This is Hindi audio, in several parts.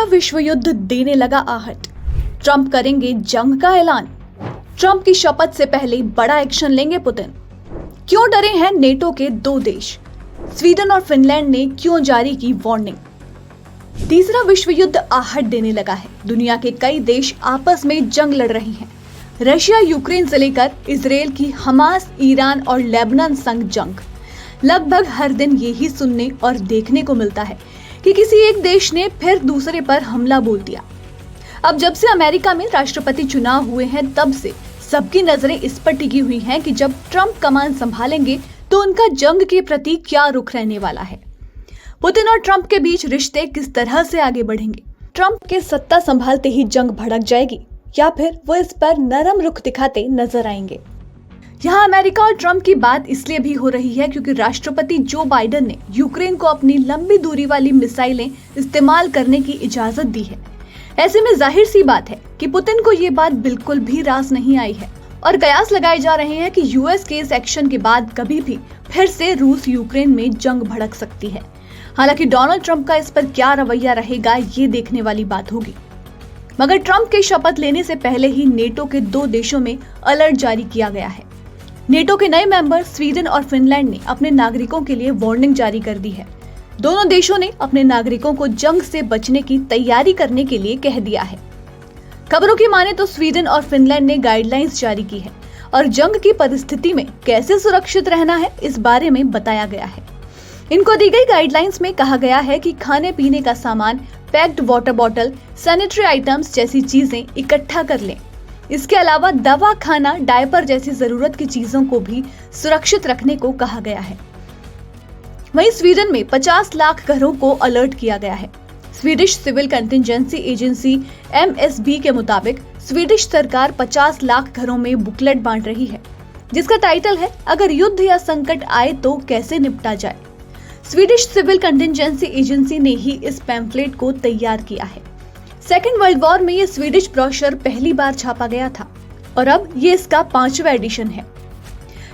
विश्व युद्ध देने लगा आहट। ट्रंप करेंगे जंग का ऐलान। ट्रंप की शपथ से पहले बड़ा एक्शन लेंगे पुतिन। क्यों डरे हैं नेटो के दो देश? स्वीडन और फिनलैंड ने क्यों जारी की वार्निंग? तीसरा विश्व युद्ध आहट देने लगा है। दुनिया के कई देश आपस में जंग लड़ रहे हैं। रशिया यूक्रेन से लेकर इजराइल की हमास, ईरान और लेबनान संग जंग। लगभग हर दिन यही सुनने और देखने को मिलता है कि किसी एक देश ने फिर दूसरे पर हमला बोल दिया। अब जब से अमेरिका में राष्ट्रपति चुनाव हुए हैं, तब से सबकी नजरें इस पर टिकी हुई हैं कि जब ट्रंप कमान संभालेंगे तो उनका जंग के प्रति क्या रुख रहने वाला है। पुतिन और ट्रंप के बीच रिश्ते किस तरह से आगे बढ़ेंगे? ट्रंप के सत्ता संभालते ही जंग भड़क जाएगी या फिर वो इस पर नरम रुख दिखाते नजर आएंगे? यहाँ अमेरिका और ट्रंप की बात इसलिए भी हो रही है क्योंकि राष्ट्रपति जो बाइडेन ने यूक्रेन को अपनी लंबी दूरी वाली मिसाइलें इस्तेमाल करने की इजाजत दी है। ऐसे में जाहिर सी बात है कि पुतिन को ये बात बिल्कुल भी रास नहीं आई है और कयास लगाए जा रहे हैं कि यूएस के इस एक्शन के बाद कभी भी फिर से रूस यूक्रेन में जंग भड़क सकती है। हालांकि डोनाल्ड ट्रंप का इस पर क्या रवैया रहेगा, ये देखने वाली बात होगी। मगर ट्रंप के शपथ लेने से पहले ही नेटो के दो देशों में अलर्ट जारी किया गया है। नेटो के नए मेंबर स्वीडन और फिनलैंड ने अपने नागरिकों के लिए वार्निंग जारी कर दी है। दोनों देशों ने अपने नागरिकों को जंग से बचने की तैयारी करने के लिए कह दिया है। खबरों की माने तो स्वीडन और फिनलैंड ने गाइडलाइंस जारी की है और जंग की परिस्थिति में कैसे सुरक्षित रहना है इस बारे में बताया गया है। इनको दी गई गाइडलाइंस में कहा गया है कि खाने पीने का सामान, packed water bottle, sanitary items जैसी चीजें इकट्ठा कर लें। इसके अलावा दवा, खाना, डायपर जैसी जरूरत की चीजों को भी सुरक्षित रखने को कहा गया है। वहीं स्वीडन में 50 लाख घरों को अलर्ट किया गया है। Swedish civil contingency agency MSB के मुताबिक स्वीडिश सरकार 50 लाख घरों में बुकलेट बांट रही है, जिसका टाइटल है अगर युद्ध या संकट आए तो कैसे निपटा जाए। स्वीडिश सिविल कंटिजेंसी एजेंसी ने ही इस पैम्फलेट को तैयार किया है। सेकेंड वर्ल्ड वॉर में ये स्वीडिश ब्रोशर पहली बार छापा गया था और अब ये इसका 5वां एडिशन है।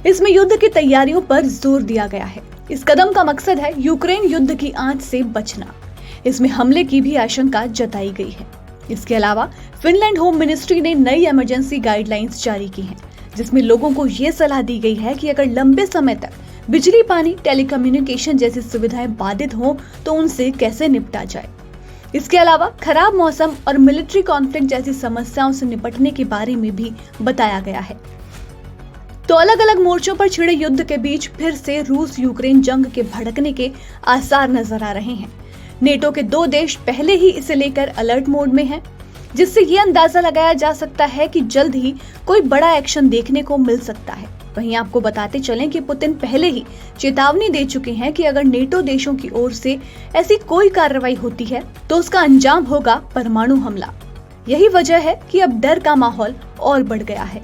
इसमें युद्ध की तैयारियों पर जोर दिया गया है। इस कदम का मकसद है यूक्रेन युद्ध की आंच से बचना। इसमें हमले की भी आशंका जताई गई है। इसके अलावा फिनलैंड होम मिनिस्ट्री ने नई इमरजेंसी गाइडलाइंस जारी की हैं, जिसमें लोगों को ये सलाह दी गई है कि अगर लंबे समय तक बिजली, पानी, टेलीकम्युनिकेशन जैसी सुविधाएं बाधित हों तो उनसे कैसे निपटा जाए। इसके अलावा खराब मौसम और मिलिट्री कॉन्फ्लिक्ट जैसी समस्याओं से निपटने के बारे में भी बताया गया है। तो अलग अलग मोर्चों पर छिड़े युद्ध के बीच फिर से रूस यूक्रेन जंग के भड़कने के आसार नजर आ रहे हैं। नेटो के दो देश पहले ही इसे लेकर अलर्ट मोड में हैं, जिससे ये अंदाजा लगाया जा सकता है कि जल्द ही कोई बड़ा एक्शन देखने को मिल सकता है। वहीं आपको बताते चलें कि पुतिन पहले ही चेतावनी दे चुके हैं कि अगर नेटो देशों की ओर से ऐसी कोई कार्रवाई होती है तो उसका अंजाम होगा परमाणु हमला। यही वजह है कि अब डर का माहौल और बढ़ गया है।